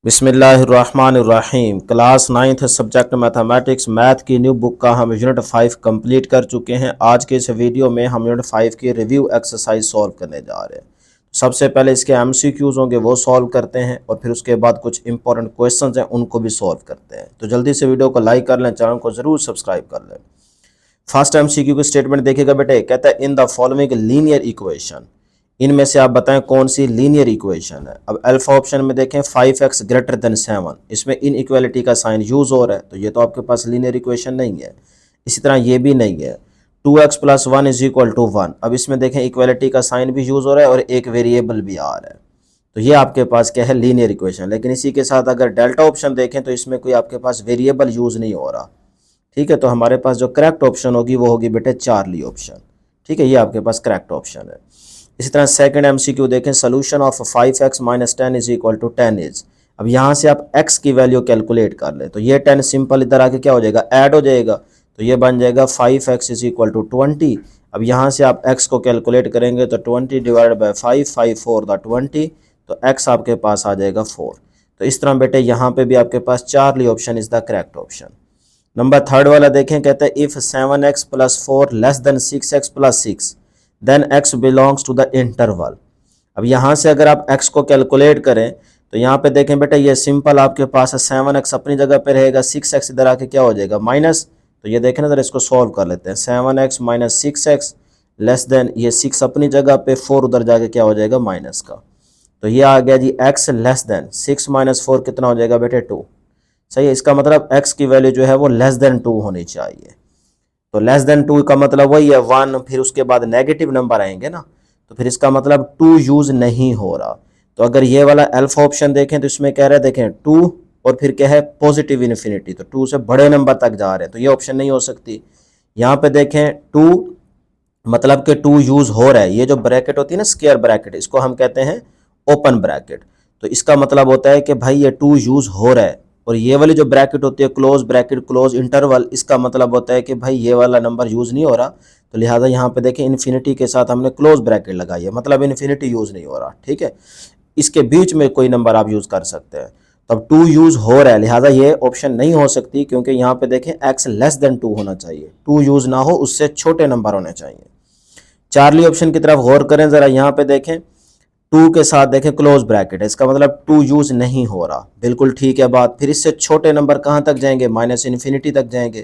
बिस्मिल्लाहिर्रहमानिर्रहीम। Class 9th subject mathematics math की new book का हम यूनिट 5 कंप्लीट कर चुके हैं। आज के इस वीडियो में हम यूनिट 5 की रिव्यू एक्सरसाइज सॉल्व करने जा रहे हैं। सबसे पहले इसके एमसीक्यूज होंगे वो सॉल्व करते हैं और फिर उसके बाद कुछ इंपॉर्टेंट क्वेश्चंस हैं उनको भी सॉल्व करते हैं। तो जल्दी से वीडियो को लाइक कर लें, चैनल को ज़रूर सब्सक्राइब कर लें। फर्स्ट एमसीक्यू की स्टेटमेंट देखिएगा बेटे, कहता है in the following linear equation, इनमें से आप बताएं कौन सी लीनियर इक्वेशन है। अब अल्फा ऑप्शन में देखें 5x ग्रेटर देन 7, इसमें इन इक्वालिटी का साइन यूज हो रहा है तो ये तो आपके पास लीनियर इक्वेशन नहीं है। इसी तरह ये भी नहीं है। 2x + 1 = 1, अब इसमें देखें इक्वालिटी का साइन भी यूज हो रहा है और एक वेरिएबल भी आ रहा है, तो ये आपके पास क्या है, लीनियर इक्वेशन। लेकिन इसी के साथ अगर डेल्टा ऑप्शन देखें तो इसमें कोई आपके पास वेरिएबल यूज नहीं हो रहा। ठीक है, तो हमारे पास जो करेक्ट ऑप्शन होगी वो होगी बेटे चार्ली ऑप्शन। ठीक है, ये आपके पास करेक्ट ऑप्शन है। इसी तरह सेकंड एमसीक्यू देखें, सोल्यूशन ऑफ 5x - 10 = 10 इज। अब यहाँ से आप x की वैल्यू कैलकुलेट कर लें तो ये 10 सिंपल इधर आके क्या हो जाएगा, ऐड हो जाएगा, तो ये बन जाएगा 5x = 20। अब यहाँ से आप x को कैलकुलेट करेंगे तो 20 / 5, 5 4 = 20, तो x आपके पास आ जाएगा 4। तो इस तरह बेटे यहाँ पे भी आपके पास Charlie option is the correct option. Number third वाला देखें, कहते हैं if 7x + 4 < 6x + 6 then x belongs to the interval. अब यहाँ से अगर आप x को कैलकुलेट करें तो यहाँ पे देखें बेटा ये सिंपल आपके पास है, 7x अपनी जगह पे रहेगा, 6x इधर आके क्या हो जाएगा, माइनस। तो ये देखें ना, जरा इसको सॉल्व कर लेते हैं। 7x - 6x <, ये 6 अपनी जगह पे, 4 उधर जाके क्या हो जाएगा, माइनस का। तो ये आ गया जी x <, 6 - 4 कितना हो जाएगा बेटे, 2। सही है, इसका मतलब x की वैल्यू जो है वो <2 होनी चाहिए। तो <2 का मतलब वही है 1, फिर उसके बाद नेगेटिव नंबर आएंगे ना, तो फिर इसका मतलब 2 यूज नहीं हो रहा। तो अगर ये वाला अल्फा ऑप्शन देखें तो इसमें कह रहा है, देखें 2 और फिर क्या है, पॉजिटिव इन्फिनिटी, तो 2 से बड़े नंबर तक जा रहे हैं, तो ये ऑप्शन नहीं हो सकती। यहाँ पे देखें 2 मतलब कि 2 यूज हो रहा है, ये जो ब्रैकेट होती है ना, स्क्वायर ब्रैकेट, इसको हम कहते हैं ओपन ब्रैकेट। तो इसका मतलब होता है कि भाई ये 2 यूज हो रहा है। और ये वाली जो ब्रैकेट होती है क्लोज ब्रैकेट, क्लोज इंटरवल, इसका मतलब होता है कि भाई ये वाला नंबर यूज़ नहीं हो रहा। तो लिहाजा यहाँ पे देखें इन्फिनिटी के साथ हमने क्लोज ब्रैकेट लगाई है, मतलब इन्फिनिटी यूज़ नहीं हो रहा। ठीक है, इसके बीच में कोई नंबर आप यूज़ कर सकते हैं। तो अब 2 यूज़ हो रहा है, लिहाजा ये ऑप्शन नहीं हो सकती, क्योंकि यहाँ पे देखें x < 2 होना चाहिए, 2 यूज़ ना हो, उससे छोटे नंबर होने चाहिए। चार्ली ऑप्शन की तरफ गौर करें ज़रा, यहाँ पे देखें 2 के साथ देखें क्लोज ब्रैकेट है, इसका मतलब 2 यूज नहीं हो रहा। बिल्कुल ठीक है बात। फिर इससे छोटे नंबर कहाँ तक जाएंगे, -इन्फिनिटी तक जाएंगे।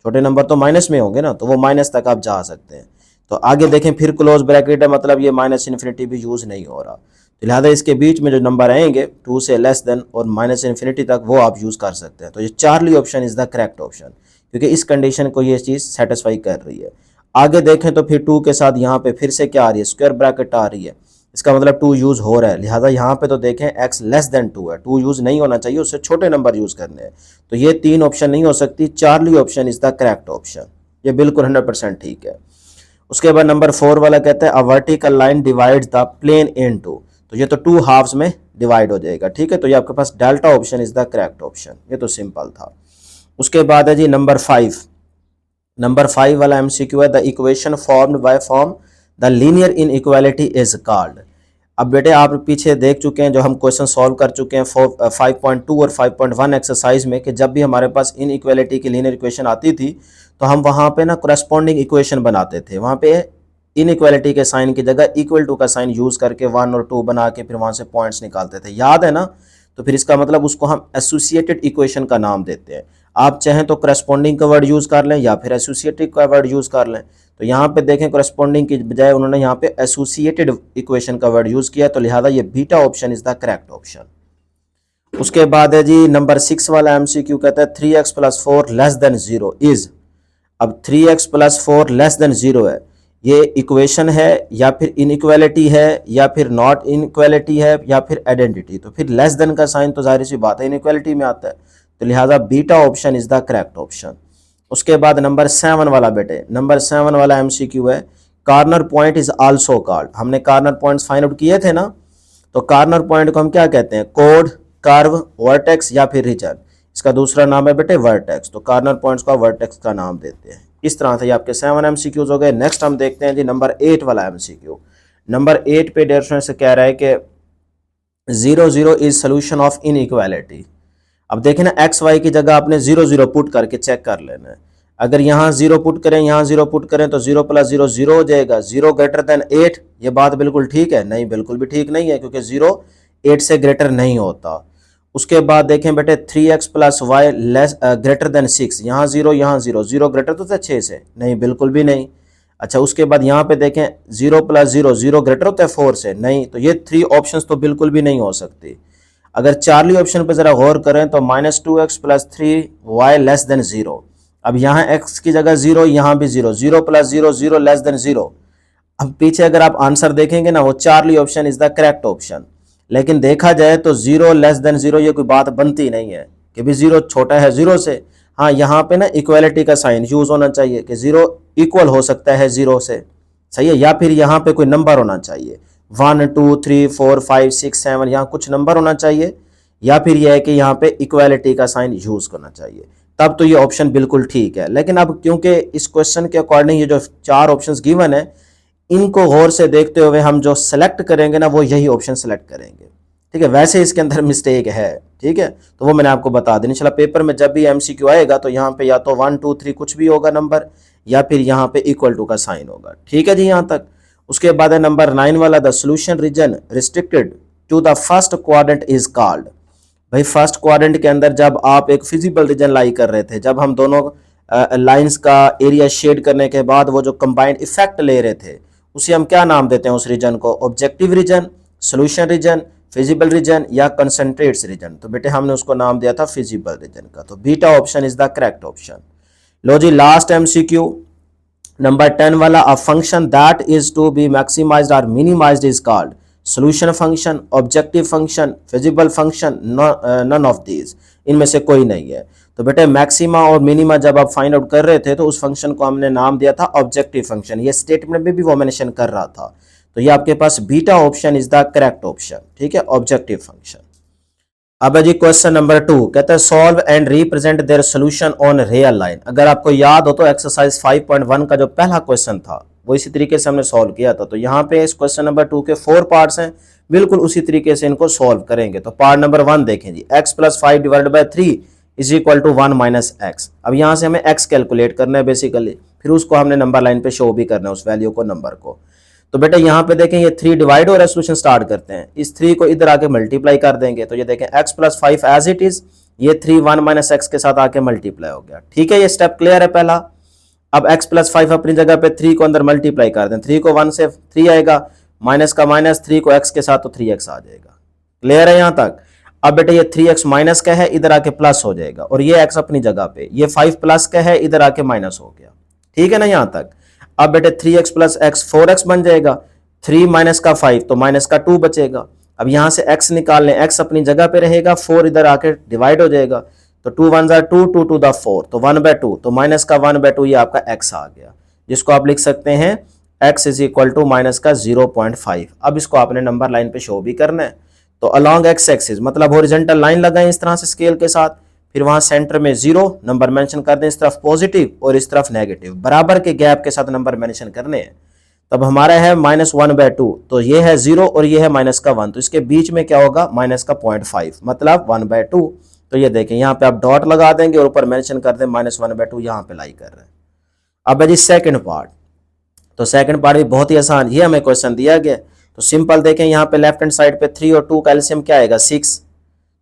छोटे नंबर तो माइनस में होंगे ना, तो वो माइनस तक आप जा सकते हैं। तो आगे देखें फिर क्लोज ब्रैकेट है, मतलब ये -इन्फिनिटी भी यूज नहीं हो रहा। तो लिहाजा इसके बीच में जो नंबर आएंगे 2 से <, और -इन्फिनिटी तक, वो आप यूज कर सकते हैं। तो ये Charlie option is the correct option, क्योंकि इस कंडीशन को ये चीज़ सेटिस्फाई कर रही है। आगे देखें तो फिर 2 के साथ यहाँ पे फिर से क्या आ रही है, स्क्वायर ब्रैकेट आ रही है, इसका मतलब 2 यूज़ हो रहा है। लिहाजा यहाँ पे तो देखें x < 2 है, 2 यूज़ नहीं होना चाहिए, उससे छोटे नंबर यूज़ करने हैं। तो ये 3 ऑप्शन नहीं हो सकती, Charlie option is the correct option, ये बिल्कुल 100% ठीक है। उसके बाद नंबर 4 वाला कहता है a vertical line divides the plane in 2, तो ये तो 2 हाफ्स में डिवाइड हो जाएगा। ठीक है, तो ये आपके पास delta option is the correct option, ये तो सिंपल था। उसके बाद है जी नंबर 5। नंबर 5 वाला एमसीक्यू है, the equation formed by form the linear inequality is called. अब बेटे आप पीछे देख चुके हैं, जो हम क्वेश्चन सॉल्व कर चुके हैं 5.2 और 5.1 एक्सरसाइज में, कि जब भी हमारे पास इनइक्वालिटी की लीनियर इक्वेशन आती थी तो हम वहाँ पे ना करस्पॉन्डिंग इक्वेशन बनाते थे। वहाँ पे इनइक्वालिटी के साइन की जगह इक्वल टू का साइन यूज़ करके 1 और 2 बना के फिर वहाँ से पॉइंट्स निकालते थे, याद है ना। तो फिर इसका मतलब उसको हम एसोसिएटेड इक्वेशन का नाम देते हैं। आप चाहें तो करस्पॉन्डिंग का वर्ड यूज़ कर लें या फिर एसोसिएटेड का वर्ड यूज़ कर लें। तो यहाँ पे देखें करस्पॉन्डिंग की बजाय उन्होंने यहाँ पे एसोसिएटेड इक्वेशन का वर्ड यूज़ किया, तो लिहाजा ये beta option is the correct option. उसके बाद है जी नंबर 6 वाला एमसीक्यू, कहता है 3x + 4 < 0 इज। अब 3x + 4 < 0 है, ये इक्वेशन है या फिर इनइक्वालिटी है या फिर नॉट इनइक्वालिटी है या फिर आइडेंटिटी। तो फिर लेस देन का साइन तो जाहिर सी बात है इनइक्वालिटी में आता है, तो लिहाजा beta option is the correct option. उसके बाद नंबर 7 वाला बेटे, नंबर 7 वाला एमसीक्यू है, corner point is also called. हमने कार्नर पॉइंट्स फाइंड आउट किए थे ना, तो कार्नर पॉइंट को हम क्या कहते हैं, कोड, कर्व, वर्टेक्स या फिर रीजन। इसका दूसरा नाम है बेटे वर्टेक्स, तो कार्नर पॉइंट्स को वर्टेक्स का नाम देते हैं। इस तरह से ये आपके 7 एमसीक्यूज हो गए। नेक्स्ट हम देखते हैं जी नंबर 8 वाला एमसीक्यू। नंबर 8 पे डेयर स्टूडेंट्स से कह रहा है कि 0 0 इज सोल्यूशन ऑफ इनइक्वालिटी। अब देखें ना, एक्स वाई की जगह आपने 0 0 पुट करके चेक कर लेना है। अगर यहाँ 0 पुट करें, यहाँ 0 पुट करें तो 0 + 0 0 हो जाएगा। 0 ग्रेटर देन 8, ये बात बिल्कुल ठीक है? नहीं, बिल्कुल भी ठीक नहीं है, क्योंकि 0 8 से ग्रेटर नहीं होता। उसके बाद देखें बेटे 3x + y less greater than 6, यहाँ 0 यहाँ 0, 0 ग्रेटर तो था 6 से? नहीं, बिल्कुल भी नहीं। अच्छा, उसके बाद यहाँ पे देखें 0 + 0 0 ग्रेटर होता है 4 से? नहीं। तो ये 3 ऑप्शंस तो बिल्कुल भी नहीं हो सकती। अगर चार्ली ऑप्शन पे जरा गौर करें तो -2x + 3y लेस देन 0। अब यहाँ x की जगह 0, यहाँ भी 0, 0 + 0 0 लेस देन 0। अब पीछे अगर आप आंसर देखेंगे ना, वो Charlie option is the correct option. लेकिन देखा जाए तो 0 लेस देन 0 ये कोई बात बनती नहीं है कि भी 0 छोटा है 0 से। हाँ, यहाँ पे ना इक्वालिटी का साइन यूज होना चाहिए कि 0 इक्वल हो सकता है 0 से, सही है? या फिर यहाँ पे कोई नंबर होना चाहिए, 1 2 3 4 5 6 7, यहाँ कुछ नंबर होना चाहिए। या फिर यह है कि यहाँ पे इक्वालिटी का साइन यूज करना चाहिए, तब तो ये ऑप्शन बिल्कुल ठीक है। लेकिन अब क्योंकि इस क्वेश्चन के अकॉर्डिंग ये जो 4 ऑप्शंस गिवन है, इनको गौर से देखते हुए हम जो सेलेक्ट करेंगे ना, वो यही ऑप्शन सेलेक्ट करेंगे, ठीक है? वैसे इसके अंदर मिस्टेक है, ठीक है? तो वो मैंने आपको बता देनी। चला, पेपर में जब भी एमसीक्यू आएगा तो यहाँ पे या तो 1 2 3 कुछ भी होगा नंबर, या फिर यहाँ पे = का साइन होगा, ठीक है जी? यहाँ तक। उसके बाद है नंबर 9 वाला, the solution region restricted to the first quadrant is called. भाई, फर्स्ट क्वाड्रेंट के अंदर जब आप एक फिजिबल रीजन लाई कर रहे थे, जब हम दोनों लाइंस का एरिया शेड करने के बाद वो जो कंबाइंड इफेक्ट ले रहे थे, उसे हम क्या नाम देते हैं? उस रीजन को objective region, solution region, feasible region या कंसंट्रेट्स रीजन। तो बेटे हमने उसको नाम दिया था फिजिबल रीजन का। तो beta option is the correct option. लो जी, लास्ट एमसीक्यू नंबर 10 वाला, a function that is to be maximised और minimised is called solution function, objective function, feasible function, none of these, इनमें से कोई नहीं है। तो बेटे मैक्सिमा और मिनिमा जब आप फाइंड आउट कर रहे थे तो उस फंक्शन को हमने नाम दिया था ऑब्जेक्टिव फंक्शन। ये स्टेटमेंट में भी वो मेंशन कर रहा था। तो ये आपके पास beta option is the correct option, ठीक है? Objective function. अब है जी क्वेश्चन नंबर 2, कहता है solve and represent their solution on real line. अगर आपको याद हो तो एक्सरसाइज 5.1 का जो पहला क्वेश्चन था वो इसी तरीके से हमने सॉल्व किया था। तो यहाँ पे इस क्वेश्चन नंबर 2 के 4 पार्ट्स हैं, बिल्कुल उसी तरीके से इनको सॉल्व करेंगे। तो पार्ट नंबर 1 देखें जी, x + 5 / 3 = 1 - x। अब यहाँ से हमें x कैलकुलेट करना है बेसिकली, फिर उसको हमने नंबर लाइन पे शो भी करना है, उस वैल्यू को, नंबर को। तो बेटा यहाँ पे देखें ये 3 डिवाइड हो रहा है, सोल्यूशन स्टार्ट करते हैं। इस 3 को इधर आके मल्टीप्लाई कर देंगे, तो ये देखें x + 5 एज इट इज, ये 3 1 - x के साथ आके मल्टीप्लाई हो गया, ठीक है? ये स्टेप क्लियर है पहला। अब x + 5 अपनी जगह पे 3 को अंदर मल्टीप्लाई कर दें, 3 को 1 से 3 आएगा, माइनस का माइनस, 3 को x के साथ तो 3x आ जाएगा। क्लियर है यहाँ तक? अब बेटे ये 3x माइनस का है, इधर आके प्लस हो जाएगा, और ये x अपनी जगह पे, ये 5 प्लस का है, इधर आके माइनस हो गया, ठीक है ना यहाँ तक? अब बेटे 3x + x 4x बन जाएगा, 3 माइनस का 5 तो माइनस का 2 बचेगा। अब यहाँ से x निकाल लें, x अपनी जगह पे रहेगा, 4 इधर आके डिवाइड हो जाएगा, तो 2 1 = 2, 2 to the 4, तो 1/2, तो माइनस का 1/2 ये आपका x आ गया, जिसको आप लिख सकते हैं x = माइनस का 0.5। अब इसको आपने नंबर लाइन पे शो भी करना है। तो अलॉन्ग x एक्सिस मतलब हॉरिजॉन्टल लाइन लगाएं इस तरह से स्केल के साथ, फिर वहां सेंटर में 0 नंबर मेंशन कर दें, इस तरफ पॉजिटिव और इस तरफ नेगेटिव, बराबर के गैप के साथ नंबर मेंशन करने हैं। तब हमारा है -1/2, तो ये है 0 और ये है माइनस का 1, तो इसके बीच में क्या होगा? माइनस का 0.5 मतलब 1/2। तो ये देखें यहाँ पे आप डॉट लगा देंगे और ऊपर मेंशन कर दें -1/2, यहाँ पे लाई कर रहे हैं। अब है जी सेकंड पार्ट। तो सेकंड पार्ट भी बहुत ही आसान, ये हमें क्वेश्चन दिया गया। तो सिंपल देखें, यहाँ पे लेफ्ट हैंड साइड पे 3 और 2 का एलसीएम क्या आएगा? 6।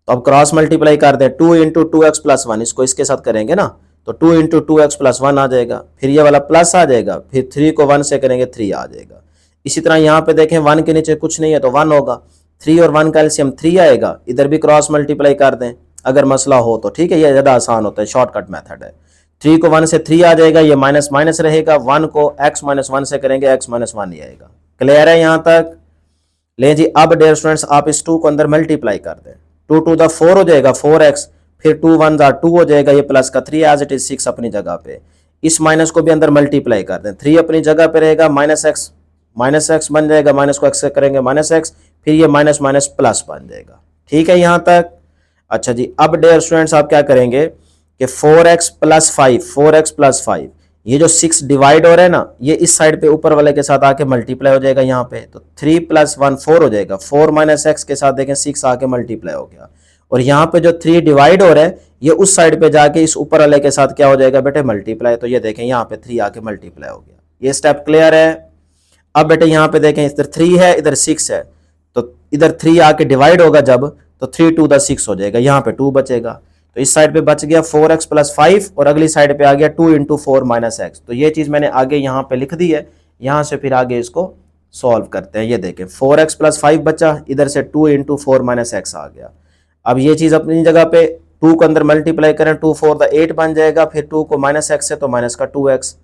तो अब क्रॉस मल्टीप्लाई कर दें, 2 × 2x + 1, इसको इसके साथ करेंगे ना, तो 2 × 2x + 1 आ जाएगा, फिर ये वाला प्लस आ जाएगा, फिर 3 को 1 से करेंगे 3 आ जाएगा। इसी तरह यहाँ पे देखें 1 के नीचे कुछ नहीं है तो 1 होगा, 3 और 1 का एलसीएम 3 आएगा, इधर भी क्रॉस मल्टीप्लाई कर दें अगर मसला हो तो, ठीक है? ये ज़्यादा आसान होता है, शॉर्टकट मेथड है। 3 को 1 से 3 आ जाएगा, ये माइनस माइनस रहेगा, 1 को x - 1 से करेंगे, x - 1 ही आएगा। क्लियर है यहाँ तक? ले जी, अब डियर स्टूडेंट्स आप इस 2 को अंदर मल्टीप्लाई कर दें, 2 to the 4 हो जाएगा 4x, फिर 2 1 = 2 हो जाएगा, ये प्लस का 3 एज इट इज 6 अपनी जगह पे। इस माइनस को भी अंदर मल्टीप्लाई कर दें, 3 अपनी जगह पे रहेगा, -x बन जाएगा, माइनस को x से करेंगे -x, फिर ये माइनस माइनस प्लस बन जाएगा, ठीक है यहाँ तक? अच्छा जी, अब डियर स्टूडेंट्स आप क्या करेंगे कि 4x + 5 4x + 5 ये जो 6 डिवाइड हो रहा है ना, ये इस साइड पे ऊपर वाले के साथ आके मल्टीप्लाई हो जाएगा यहाँ पे, तो 3 + 1 4 हो जाएगा। 4 - x के साथ देखें 6 आके मल्टीप्लाई हो गया, और यहाँ पे जो 3 डिवाइड हो रहा है ये उस साइड पे जाके इस ऊपर वाले के साथ क्या हो जाएगा बेटे, मल्टीप्लाई। तो ये देखें यहाँ पे 3 आके मल्टीप्लाई हो गया। ये स्टेप क्लियर है। अब बेटे यहाँ पे देखें इधर 3 है, इधर 6 है, तो इधर 3 आके डिवाइड होगा जब, तो 3 × 2 = 6 हो जाएगा, यहाँ पे 2 बचेगा। तो इस साइड पे बच गया 4x + 5, और अगली साइड पे आ गया 2 × 4 - x। तो ये चीज मैंने आगे यहाँ पे लिख दी है, यहाँ से फिर आगे इसको सॉल्व करते हैं। ये देखें 4x + 5 बचा, इधर से 2 × 4 - x आ गया। अब ये चीज अपनी जगह पे 2 को अंदर मल्टीप्लाई करें, 2 × 4 = 8 बन जाएगा, फिर 2 को -x है तो माइनस का 2x।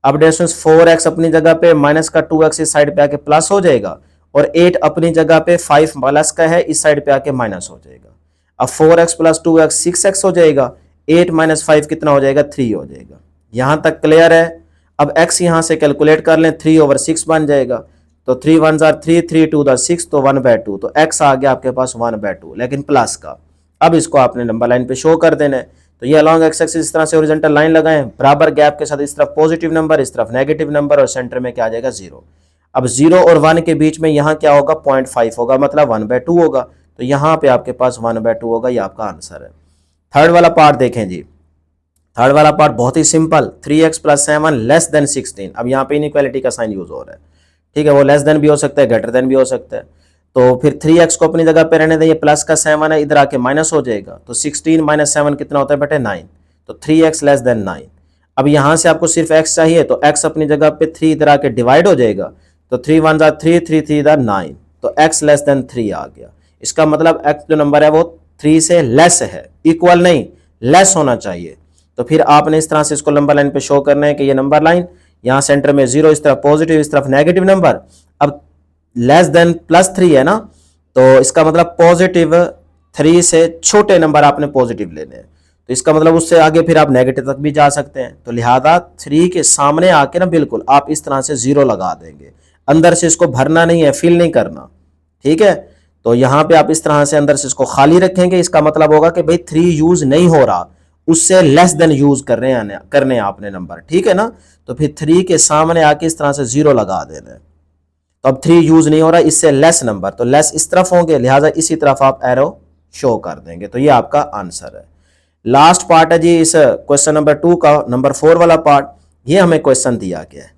अब डिस्टेंस 4x अपनी जगह पे, माइनस का 2x इस साइड पे आके प्लस हो जाएगा, और 8 अपनी जगह पे 5 प्लस का है, इस साइड पे आके माइनस हो जाएगा। अब 4x + 2x 6x हो जाएगा, 8 - 5 कितना हो जाएगा, 3 हो जाएगा। यहां तक क्लियर है। अब x यहां से कैलकुलेट कर लें, 3/6 बन जाएगा, तो 3 × 1 = 3, 3 × 2 = 6, तो 1/2। तो x आ गया आपके पास 1/2, लेकिन प्लस का। अब इसको आपने नंबर लाइन पे शो कर देना है। तो ये अलॉन्ग एक्स एक्सिस इस तरह से हॉरिजॉन्टल लाइन लगाएं, बराबर गैप के साथ, इस तरफ पॉजिटिव नंबर, इस तरफ नेगेटिव नंबर, और सेंटर में क्या आ जाएगा, 0। अब 0 और 1 के बीच में यहाँ क्या होगा, 0.5 होगा, मतलब 1/2 होगा। तो यहाँ पे आपके पास 1/2 होगा, ये आपका आंसर है। थर्ड वाला पार्ट देखें जी। थर्ड वाला पार्ट बहुत ही सिंपल, 3x + 7 < 16। अब यहाँ पे इनइक्वालिटी का साइन यूज हो रहा है, ठीक है, वो लेस देन भी हो सकता है, ग्रेटर देन भी हो सकता है। तो फिर 3x को अपनी जगह पे रहने दें, ये प्लस का 7 है, इधर आके माइनस हो जाएगा, तो 16 - 7 कितना होता है बेटे, 9। तो 3x < 9। अब यहाँ से आपको सिर्फ x चाहिए, तो x अपनी जगह पे 3 इधर आके डिवाइड हो जाएगा, तो 3 × 1 = 3, 3 × 3 = 9, तो x < 3 आ गया। इसका मतलब x जो नंबर है वो 3 से लेस है, इक्वल नहीं, लेस होना चाहिए। तो फिर आपने इस तरह से इसको नंबर लाइन पे शो करना है कि ये नंबर लाइन, यहाँ सेंटर में 0, इस तरफ पॉजिटिव, इस तरफ नेगेटिव नंबर। अब लेस देन +3 है ना, तो इसका मतलब पॉजिटिव 3 से छोटे नंबर आपने पॉजिटिव लेने हैं, तो इसका मतलब उससे आगे फिर आप नेगेटिव तक भी जा सकते हैं। तो लिहाजा 3 के सामने आके ना बिल्कुल आप इस तरह से 0 लगा देंगे, अंदर से इसको भरना नहीं है, फिल नहीं करना, ठीक है। तो यहाँ पे आप इस तरह से अंदर से इसको खाली रखेंगे, इसका मतलब होगा कि भाई 3 यूज नहीं हो रहा, उससे लेस देन यूज करने हैं आपने नंबर, ठीक है ना। तो फिर 3 के सामने आके इस तरह से 0 लगा देना है। तो अब 3 यूज नहीं हो रहा, इससे लेस नंबर, तो लेस इस तरफ होंगे, लिहाजा इसी तरफ आप एरो शो कर देंगे। तो ये आपका आंसर है। लास्ट पार्ट है जी इस क्वेश्चन नंबर 2 का, नंबर 4 वाला पार्ट। ये हमें क्वेश्चन दिया गया है,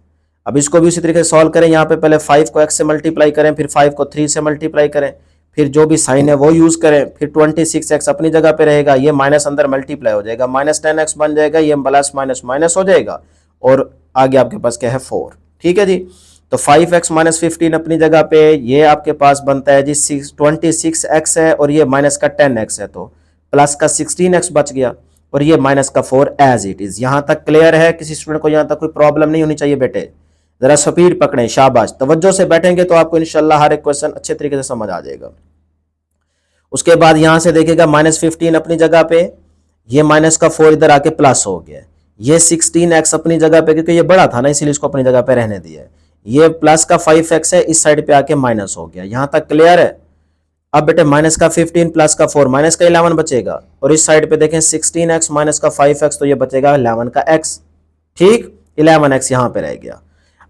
अब इसको भी उसी तरीके से सॉल्व करें। यहाँ पे पहले 5 को x से मल्टीप्लाई करें, फिर 5 को 3 से मल्टीप्लाई करें, फिर जो भी साइन है वो यूज करें, फिर 26x अपनी जगह पे रहेगा, ये माइनस अंदर मल्टीप्लाई हो जाएगा, -10x बन जाएगा, ये प्लस माइनस माइनस हो जाएगा, और आगे आपके पास क्या है 4, ठीक है जी। तो 5x - 15 अपनी जगह पे, ये आपके पास बनता है जी 26x है, और ये माइनस का 10x है, तो प्लस का 16x बच गया, और ये माइनस का 4 एज इट इज। यहां तक क्लियर है? किसी स्टूडेंट को यहां तक कोई प्रॉब्लम नहीं होनी चाहिए बेटे, जरा स्पीड पकड़ें, शाबाश, तवज्जो से बैठेंगे तो आपको इंशाल्लाह हर एक क्वेश्चन अच्छे तरीके से समझ आ जाएगा। उसके बाद यहां से देखिएगा -15 अपनी जगह पे, ये माइनस का 4 इधर आके प्लस हो गया, ये 16x अपनी जगह पे, क्योंकि ये बड़ा था ना इसीलिए इसको अपनी जगह पे रहने दिया, ये प्लस का 5x है, इस साइड पे आके माइनस हो गया। यहां तक क्लियर है? अब बेटे माइनस का 15 प्लस का 4 माइनस का 11 बचेगा, और इस साइड पे देखें 16x माइनस का 5x, तो ये बचेगा 11 का x, ठीक, 11x यहां पे रह गया।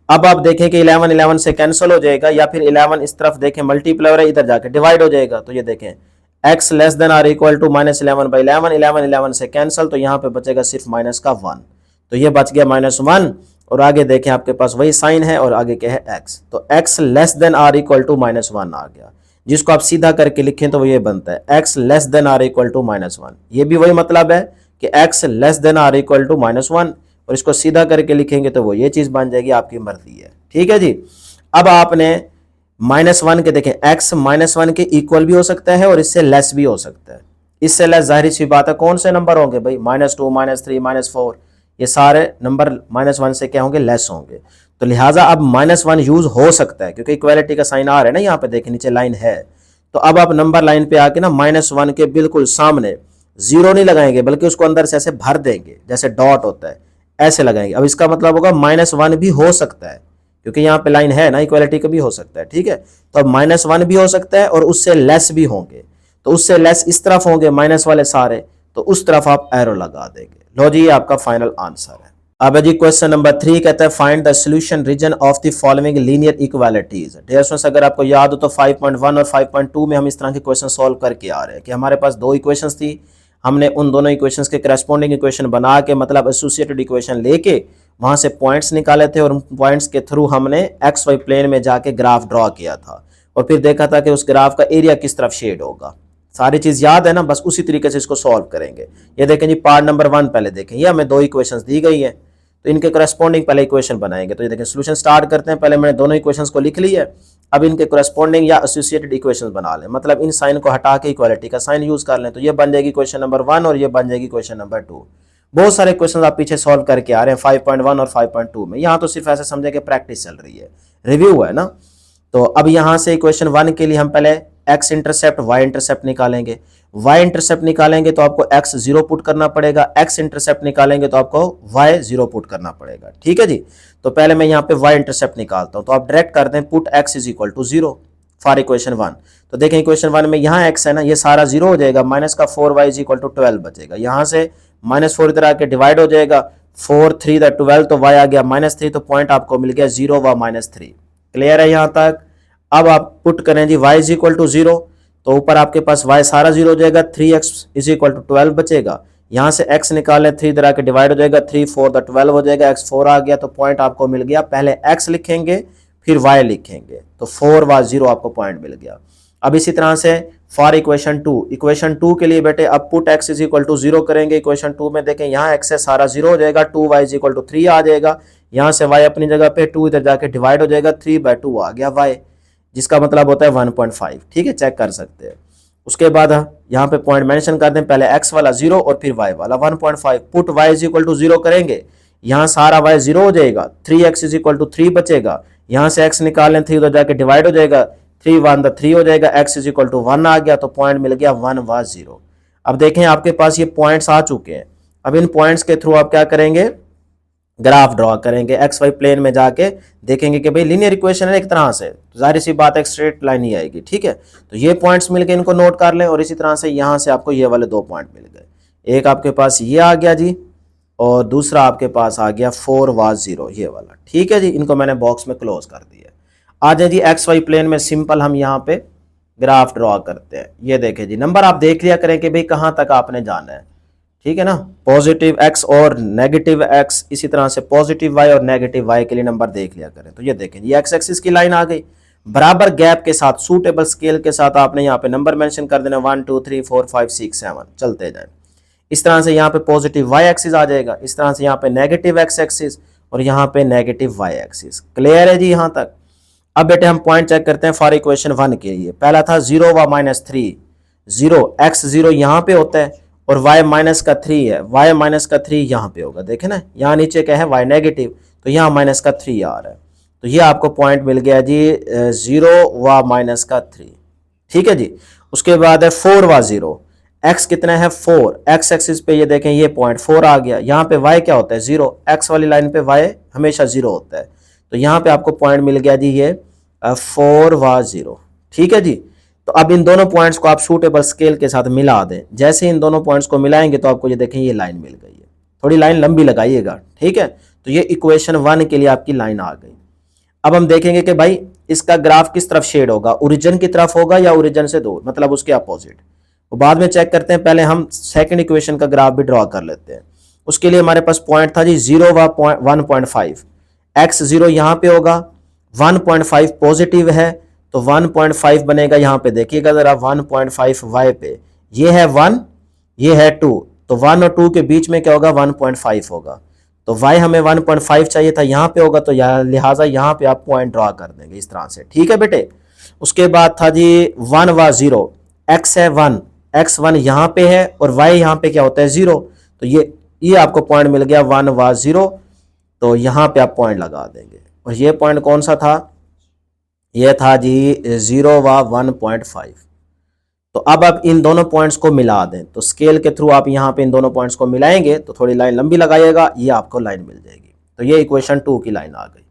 अब आप देखें कि 11 11 से कैंसिल हो जाएगा, या फिर 11 इस तरफ देखें मल्टीप्लाई हो रहा है, इधर जाके डिवाइड हो जाएगा, तो ये देखें x < = -11/11, 11 11 से कैंसिल, तो यहाँ पे बचेगा सिर्फ माइनस का 1, तो ये बच गया -1, और आगे देखें आपके पास वही साइन है, और आगे क्या है x, तो x < -1 आ गया, जिसको आप सीधा करके लिखें तो वो ये बनता है x < -1। ये भी वही मतलब है कि x < -1, और इसको सीधा करके लिखेंगे तो वो ये चीज बन जाएगी, आपकी मर्जी है, ठीक है जी। अब आपने -1 के देखें, x -1 के इक्वल भी हो सकता है और इससे लेस भी हो सकता है। इससे लेस जाहिर सी बात है कौन से नंबर होंगे भाई, -2 -3 -4, ये सारे नंबर -1 से क्या होंगे, लेस होंगे। तो लिहाजा अब -1 यूज हो सकता है, क्योंकि इक्वालिटी का साइन आ रहा है ना, यहाँ पे देखें नीचे लाइन है, तो अब आप नंबर लाइन पे आके ना -1 के बिल्कुल सामने 0 नहीं लगाएंगे, बल्कि उसको अंदर से ऐसे भर देंगे, जैसे डॉट होता है ऐसे लगाएंगे। अब इसका मतलब होगा -1 भी हो सकता है, क्योंकि यहाँ पे लाइन है ना, इक्वालिटी का भी हो सकता है, ठीक है। तो अब -1 भी हो सकता है, और उससे लेस भी होंगे, तो उससे लेस इस तरफ होंगे माइनस वाले सारे, तो उस तरफ आप एरो लगा देंगे। लो जी, ये आपका फाइनल आंसर है। अब जी क्वेश्चन नंबर 3 कहता है find the solution region of the following linear equalities. Dear students, अगर आपको याद हो तो 5.1 और 5.2 में हम इस तरह के क्वेश्चन सॉल्व करके आ रहे हैं कि हमारे पास दो इक्वेशंस थी, हमने उन दोनों इक्वेशंस के करस्पॉन्डिंग इक्वेशन बना के मतलब एसोसिएटेड इक्वेशन लेके वहां से पॉइंट्स निकाले थे और उन पॉइंट्स के थ्रू हमने एक्स वाई प्लेन में जाके ग्राफ ड्रॉ किया था और फिर देखा था कि उस ग्राफ का एरिया किस तरफ शेड होगा। सारी चीज याद है ना, बस उसी तरीके से इसको सॉल्व करेंगे। ये देखें जी, पार्ट नंबर 1 पहले देखें, ये हमें दो इक्वेशंस दी गई है तो इनके करस्पॉन्डिंग पहले इक्वेशन बनाएंगे। तो ये देखें सोल्यूशन स्टार्ट करते हैं। पहले मैंने दोनों इक्वेशंस को लिख लिया है, अब इनके करस्पॉन्डिंग या एसोसिएटेड इक्वेशंस बना लें, मतलब इन साइन को हटा के इक्वालिटी का साइन यूज कर लें। तो ये बन जाएगी क्वेश्चन नंबर 1 और ये बन जाएगी क्वेश्चन नंबर 2। बहुत सारे क्वेश्चन आप पीछे सॉल्व करके आ रहे हैं 5.1 और 5.2 में। यहाँ तो सिर्फ ऐसे समझे कि प्रैक्टिस चल रही है, रिव्यू है ना। तो अब यहाँ से इक्वेशन 1 के लिए हम पहले एक्स इंटरसेप्ट वाई इंटरसेप्ट निकालेंगे। वाई इंटरसेप्ट निकालेंगे तो आपको एक्स 0 पुट करना पड़ेगा, एक्स इंटरसेप्ट निकालेंगे तो आपको वाई 0 पुट करना पड़ेगा। ठीक है जी, तो पहले मैं यहाँ पे वाई इंटरसेप्ट निकालता हूँ। तो आप डायरेक्ट कर दें put x is equal to 0 for equation 1। तो देखें इक्वेशन 1 में यहाँ एक्स है ना, ये सारा 0 हो जाएगा, माइनस का 4y इज इक्वल टू 12 बचेगा। यहाँ से -4 इधर आके डिवाइड हो जाएगा, 4 3 12, तो y आ गया -3, तो पॉइंट आपको मिल गया 0 व -3। क्लियर है यहाँ तक। अब आप पुट करें जी y इज इक्वल टू 0, तो ऊपर आपके पास y सारा 0 हो जाएगा, 3x इज इक्वल टू 12 बचेगा। यहाँ से x निकालें, 3 इधर आके डिवाइड हो जाएगा, 3 4 12 हो जाएगा, x 4 आ गया, तो पॉइंट आपको मिल गया। पहले x लिखेंगे फिर y लिखेंगे, तो 4 व 0 आपको पॉइंट मिल गया। अब इसी तरह से फॉर इक्वेशन 2, इक्वेशन 2 के लिए बेटे अब put x is equal to 0 करेंगे। इक्वेशन 2 में देखें यहाँ x है सारा 0 हो जाएगा, 2y इज इक्वल टू 3 आ जाएगा। यहाँ से y अपनी जगह पे, 2 इधर जाके डिवाइड हो जाएगा, 3/2 आ गया y, जिसका मतलब होता है 1.5। ठीक है, चेक कर सकते हैं। उसके बाद यहाँ पे पॉइंट मेंशन कर दें, पहले x वाला 0 और फिर y वाला 1.5। Put y is equal to 0 करेंगे, यहाँ सारा y 0 हो जाएगा, 3x इज इक्वल टू 3 बचेगा। यहाँ से x निकालें, 3 उधर जाके डिवाइड हो जाएगा, 3 1 3 हो जाएगा, x इज इक्वल टू 1 आ गया, तो पॉइंट मिल गया 1 व 0। अब देखें आपके पास ये पॉइंट्स आ चुके हैं। अब इन पॉइंट्स के थ्रू आप क्या करेंगे, ग्राफ ड्रॉ करेंगे। एक्स वाई प्लेन में जाके देखेंगे कि भाई लीनियर इक्वेशन है एक तरह से, तो जाहिर सी बात है एक स्ट्रेट लाइन ही आएगी। ठीक है, तो ये पॉइंट्स मिल गए, इनको नोट कर लें। और इसी तरह से यहाँ से आपको ये वाले 2 पॉइंट मिल गए, एक आपके पास ये आ गया जी और दूसरा आपके पास आ गया 4 व 0 ये वाला। ठीक है जी, इनको मैंने बॉक्स में क्लोज कर दिया। आ जाए जी एक्स वाई प्लेन में सिंपल हम यहाँ पे ग्राफ ड्रॉ करते हैं। ये देखें जी, नंबर आप देख लिया करें कि भाई कहाँ तक आपने जाना है। ठीक है ना, पॉजिटिव x और नेगेटिव x, इसी तरह से पॉजिटिव y और नेगेटिव y के लिए नंबर देख लिया करें। तो ये देखें ये x एक्सिस की लाइन आ गई, बराबर गैप के साथ सूटेबल स्केल के साथ आपने यहाँ पे नंबर मेंशन कर देना 1 2 3 4 5 6 7 चलते जाए। इस तरह से यहाँ पे पॉजिटिव y एक्सिस आ जाएगा, इस तरह से यहाँ पे नेगेटिव x एक्सिस और यहाँ पे नेगेटिव y एक्सिस। क्लियर है जी यहाँ तक। अब बेटे हम पॉइंट चेक करते हैं फॉर इक्वेशन 1 के लिए। पहला था 0 व -3, 0 x 0 यहाँ पे होता है और y -3 है, y -3 यहाँ पे होगा। देखें ना, यहाँ नीचे क्या है y नेगेटिव, तो यहाँ -3 आ रहा है, तो ये आपको पॉइंट मिल गया जी 0 व -3। ठीक है जी, उसके बाद है 4 व 0, x कितना है 4, x एक्सिस पे ये देखें ये पॉइंट 4 आ गया। यहाँ पे y क्या होता है 0, x वाली लाइन पे y हमेशा 0 होता है, तो यहाँ पे आपको पॉइंट मिल गया जी ये 4 व 0। ठीक है जी, तो अब इन दोनों पॉइंट्स को आप सूटेबल स्केल के साथ मिला दें। जैसे इन दोनों पॉइंट्स को मिलाएंगे तो आपको ये देखें ये लाइन मिल गई है, थोड़ी लाइन लंबी लगाइएगा। ठीक है, तो ये इक्वेशन 1 के लिए आपकी लाइन आ गई। अब हम देखेंगे कि भाई इसका ग्राफ किस तरफ शेड होगा, ओरिजिन की तरफ होगा या ओरिजिन से दूर, मतलब उसके अपोजिट। वो बाद में चेक करते हैं, पहले हम सेकंड इक्वेशन का ग्राफ भी ड्रॉ कर लेते हैं। उसके लिए हमारे पास पॉइंट था जी 0 व 1.5, x 0 यहाँ पे होगा, 1.5 पॉजिटिव है तो 1.5 बनेगा। यहाँ पे देखिएगा जरा 1.5 y पे, ये है 1 ये है 2, तो 1 और 2 के बीच में क्या होगा 1.5 होगा, तो y हमें 1.5 चाहिए था, यहाँ पे होगा, तो लिहाजा यहाँ पे आप पॉइंट ड्रॉ कर देंगे इस तरह से। ठीक है बेटे, उसके बाद था जी 1 व 0, x है 1, x 1 यहाँ पे है और y यहाँ पे क्या होता है 0, तो ये आपको पॉइंट मिल गया 1 व 0, तो यहाँ पे आप पॉइंट लगा देंगे। और ये पॉइंट कौन सा था, ये था जी 0 व 1.5। तो अब आप इन दोनों पॉइंट्स को मिला दें, तो स्केल के थ्रू आप यहाँ पे इन दोनों पॉइंट्स को मिलाएंगे तो थोड़ी लाइन लंबी लगाइएगा, ये आपको लाइन मिल जाएगी। तो ये इक्वेशन 2 की लाइन आ गई।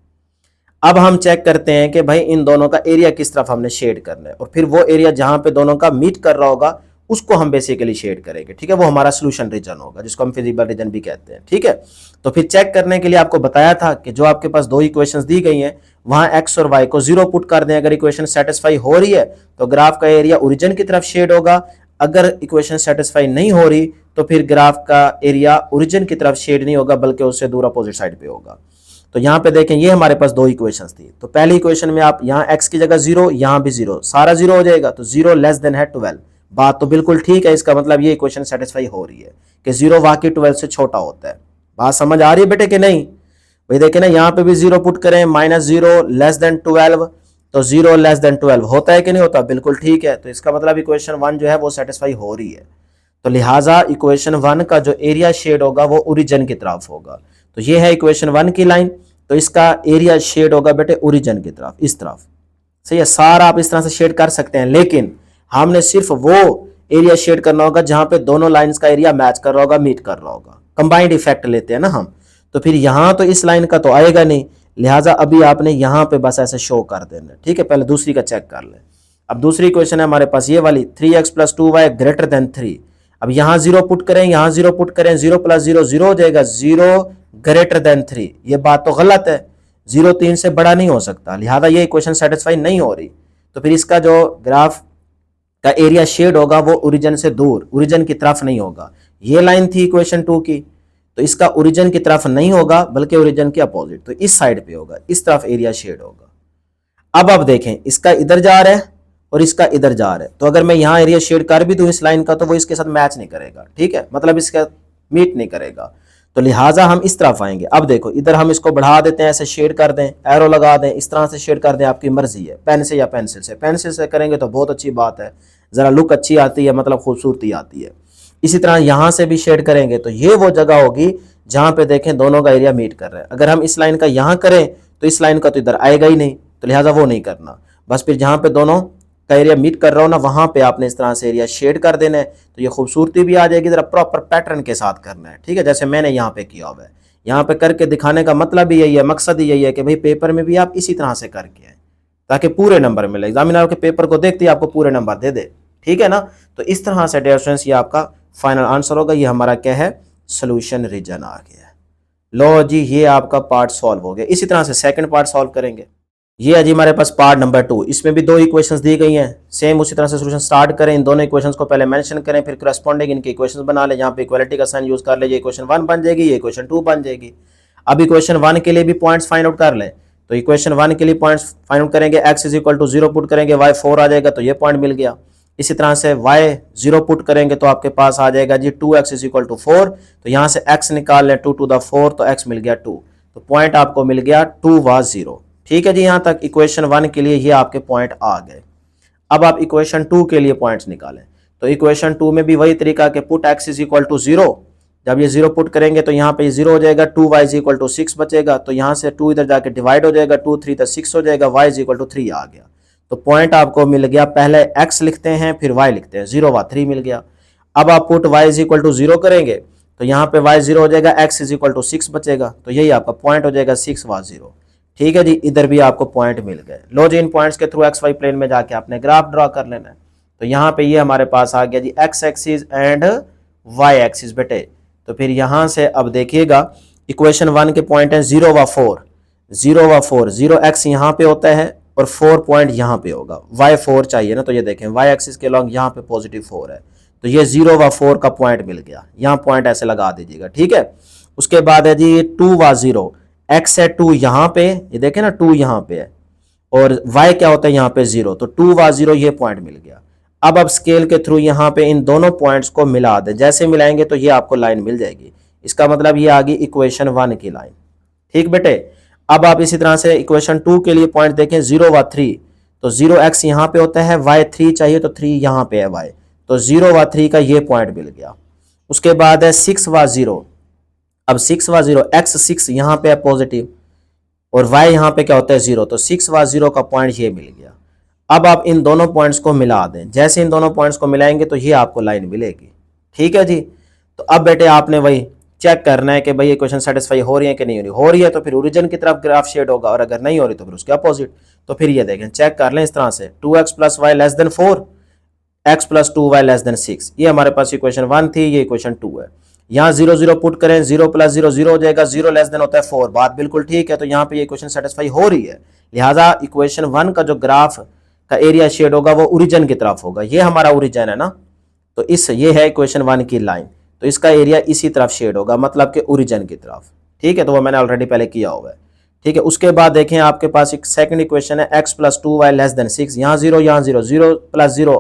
अब हम चेक करते हैं कि भाई इन दोनों का एरिया किस तरफ हमने शेड करना है, और फिर वो एरिया जहाँ पे दोनों का मीट कर रहा होगा उसको हम बेसिकली शेड करेंगे, ठीक है। वो हमारा सोल्यूशन रीजन होगा, जिसको हम फिजिबल रीजन भी कहते हैं, ठीक है। तो फिर चेक करने के लिए आपको बताया था कि जो आपके पास दो इक्वेशंस दी गई हैं वहां एक्स और वाई को 0 पुट कर दें। अगर इक्वेशन सेटिस्फाई हो रही है तो ग्राफ का एरिया ओरिजिन की तरफ शेड होगा, अगर इक्वेशन सेटिस्फाई नहीं हो रही तो फिर ग्राफ का एरिया ओरिजिन की तरफ शेड नहीं होगा बल्कि उससे दूर अपोजिट साइड पे होगा। तो यहां पे देखें, ये हमारे पास दो इक्वेशंस थी। तो पहली इक्वेशन में आप यहां x की जगह 0, यहां भी 0, सारा 0 हो जाएगा, तो 0 लेस देन है 12। बात तो बिल्कुल ठीक है, इसका मतलब ये इक्वेशन सेटिस्फाई हो रही है कि 0 वाकई 12 से छोटा होता है। बात समझ आ रही है बेटे कि नहीं? भाई देखें ना, यहां पे भी 0 पुट करें, -0 लेस देन 12, तो 0 लेस देन 12 होता है कि नहीं होता? बिल्कुल ठीक है। तो इसका मतलब इक्वेशन 1 जो है वो सेटिस्फाई हो रही है। तो लिहाजा इक्वेशन 1 का जो एरिया शेड होगा वो ओरिजिन की तरफ होगा। तो ये है इक्वेशन 1 की लाइन, तो इसका एरिया शेड होगा बेटे ओरिजिन की तरफ, इस तरफ। सही है, सारा आप इस तरह से शेड कर सकते हैं, लेकिन हमने सिर्फ वो एरिया शेड करना होगा जहां पे दोनों लाइंस का एरिया मैच कर रहा होगा, मीट कर रहा होगा। कंबाइंड इफेक्ट लेते हैं ना हम, तो फिर यहां तो इस लाइन का तो आएगा नहीं, लिहाजा अभी आपने यहां पे बस ऐसे शो कर देना, ठीक है। पहले दूसरी का चेक कर ले। अब दूसरी क्वेश्चन है हमारे पास ये वाली, 3x + 2y ग्रेटर देन 3। अब यहां 0 पुट करें, यहां 0 पुट करें, 0 + 0 0 हो जाएगा, 0 ग्रेटर देन 3। ये बात तो गलत है, 0 3 से बड़ा नहीं हो सकता, लिहाजा ये इक्वेशन सेटिस्फाई नहीं हो रही। तो फिर इसका जो ग्राफ का एरिया शेड होगा वो ओरिजिन से दूर, ओरिजिन की तरफ नहीं होगा। ये लाइन थी इक्वेशन 2 की, तो इसका ओरिजिन की तरफ नहीं होगा बल्कि ओरिजिन के अपोजिट, तो इस साइड पे होगा, इस तरफ एरिया शेड होगा। अब आप देखें, इसका इधर जा रहा है और इसका इधर जा रहा है, तो अगर मैं यहां एरिया शेड कर भी दूं इस लाइन का तो वो इसके साथ मैच नहीं करेगा, ठीक है, मतलब इसका मीट नहीं करेगा। तो लिहाजा हम इस तरफ आएंगे। अब देखो, इधर हम इसको बढ़ा देते हैं, ऐसे शेड कर दें, एरो लगा दें, इस तरह से शेड कर दें, आपकी मर्जी है, पेन से या पेंसिल से। पेंसिल से करेंगे तो बहुत अच्छी बात है, जरा लुक अच्छी आती है, मतलब खूबसूरती आती है। इसी तरह यहां से भी शेड करेंगे तो ये वो जगह होगी जहां पे देखें दोनों का एरिया मीट कर रहा है। अगर हम इस लाइन का यहां करें तो इस लाइन का तो इधर आएगा ही नहीं, तो लिहाजा वो नहीं करना। बस फिर जहां पे दोनों का एरिया मीट कर रहा हो ना, वहां पे आपने इस तरह से एरिया शेड कर देना है, तो ये खूबसूरती भी आ जाएगी। जरा प्रॉपर पैटर्न के साथ करना है, ठीक है, जैसे मैंने यहाँ पे किया हुआ है। यहाँ पे करके दिखाने का मतलब ही यही है, मकसद ही यही है कि भाई पेपर में भी आप इसी तरह से करके आए ताकि पूरे नंबर मिले। एग्जामिनर के पेपर को देखते ही आपको पूरे नंबर दे दे, ठीक है ना। तो इस तरह से डियर स्टूडेंट्स ये आपका फाइनल आंसर होगा। ये हमारा क्या है, सोल्यूशन रीजन आ गया। लो जी, ये आपका पार्ट सॉल्व हो गया। इसी तरह से सेकंड पार्ट सॉल्व करेंगे। ये है जी हमारे पास पार्ट नंबर 2। इसमें भी दो इक्वेशंस दी गई हैं, सेम उसी तरह से सोल्यूशन स्टार्ट करें। इन दोनों इक्वेशंस को पहले मेंशन करें, फिर करस्पॉन्डिंग इनके इक्वेशंस बना लें। यहाँ पे इक्वालिटी का साइन यूज कर ले, ये इक्वेशन 1 बन जाएगी, ये इक्वेशन 2 बन जाएगी। अब इक्वेशन 1 के लिए भी पॉइंट्स फाइंड आउट कर लें। तो इक्वेशन 1 के लिए पॉइंट्स फाइंड आउट करेंगे, x = 0 पुट करेंगे, y 4 आ जाएगा, तो ये पॉइंट मिल गया। इसी तरह से y 0 पुट करेंगे तो आपके पास आ जाएगा जी 2x = 4, तो यहाँ से x निकाल लें 2 to the 4, तो x मिल गया 2, तो पॉइंट आपको मिल गया 2 व 0। ठीक है जी, यहाँ तक इक्वेशन 1 के लिए ये आपके पॉइंट आ गए। अब आप इक्वेशन 2 के लिए पॉइंट्स निकालें। तो इक्वेशन 2 में भी वही तरीका कि पुट x = 0, जब ये 0 पुट करेंगे तो यहाँ पे 0 हो जाएगा, 2y = 6 बचेगा, तो यहाँ से 2 इधर जाके डिवाइड हो जाएगा, 2 3 तो 6 हो जाएगा, y = 3 आ गया। तो पॉइंट आपको मिल गया, पहले x लिखते हैं फिर y लिखते हैं, 0 व 3 मिल गया। अब आप पुट y = 0 करेंगे तो यहाँ पे y 0 हो जाएगा, x = 6 बचेगा, तो यही आपका पॉइंट हो जाएगा 6 व 0। ठीक है जी, इधर भी आपको पॉइंट मिल गए। लो जी, इन पॉइंट्स के थ्रू एक्स वाई प्लेन में जाके आपने ग्राफ ड्रॉ कर लेना है। तो यहाँ पे ये हमारे पास आ गया जी X axis and Y axis बेटे। तो फिर यहाँ से अब देखिएगा, इक्वेशन 1 के पॉइंट है 0 व 4, 0 व 4, 0x यहाँ पे होता है और 4 पॉइंट यहाँ पे होगा, y 4 चाहिए ना, तो ये देखें y एक्सिस के लॉन्ग यहाँ पे +4 है, तो ये 0 व 4 का पॉइंट मिल गया। यहाँ पॉइंट ऐसे लगा दीजिएगा, ठीक है। उसके बाद है जी 2 व 0, x है 2 यहाँ पे, ये देखें ना 2 यहाँ पे है, और y क्या होता है यहाँ पे 0, तो 2 व 0 ये पॉइंट मिल गया। अब स्केल के थ्रू यहाँ पे इन दोनों पॉइंट्स को मिला दें, जैसे मिलाएंगे तो ये आपको लाइन मिल जाएगी। इसका मतलब ये आ गई इक्वेशन 1 की लाइन। ठीक बेटे, अब आप इसी तरह से इक्वेशन 2 के लिए पॉइंट देखें 0 व 3, तो 0x यहाँ पे होता है, y 3 चाहिए तो 3 यहाँ पे है y, तो 0 व 3 का ये पॉइंट मिल गया। उसके बाद है 6 व 0, अब 6 व 0, x 6 यहाँ पे है पॉजिटिव और y यहाँ पे क्या होता है 0, तो 6 व 0 का पॉइंट ये मिल गया। अब आप इन दोनों पॉइंट्स को मिला दें, जैसे इन दोनों पॉइंट्स को मिलाएंगे तो ये आपको लाइन मिलेगी। ठीक है जी, तो अब बेटे आपने वही चेक करना है कि भाई ये क्वेश्चन सेटिस्फाई हो रही है कि नहीं हो रही। हो रही है तो फिर ओरिजिन की तरफ ग्राफ शेड होगा, और अगर नहीं हो रही तो फिर उसके अपोजिट। तो फिर ये देखें, चेक कर लें इस तरह से, 2x + y <4, x plus 2y less than 6। ये हमारे पास इक्वेशन 1 थी, ये इक्वेशन 2 है। यहाँ 0 0 पुट करें, 0 प्लस 0 0 हो जाएगा, 0 लेस देन होता है 4। बात बिल्कुल ठीक है, तो यहाँ पे ये इक्वेशन सेटिस्फाई हो रही है। लिहाजा इक्वेशन 1 का जो ग्राफ का एरिया शेड होगा वो ओरिजिन की तरफ होगा। ये हमारा ओरिजिन है ना, तो ये है इक्वेशन 1 की लाइन, तो इसका एरिया इसी तरफ शेड होगा, मतलब कि ओरिजिन की तरफ। ठीक है, तो वो मैंने ऑलरेडी पहले किया हुआ है। ठीक है, उसके बाद देखें आपके पास एक सेकंड इक्वेशन है x plus 2y less than 6। यहाँ 0 यहाँ 0, 0 प्लस 0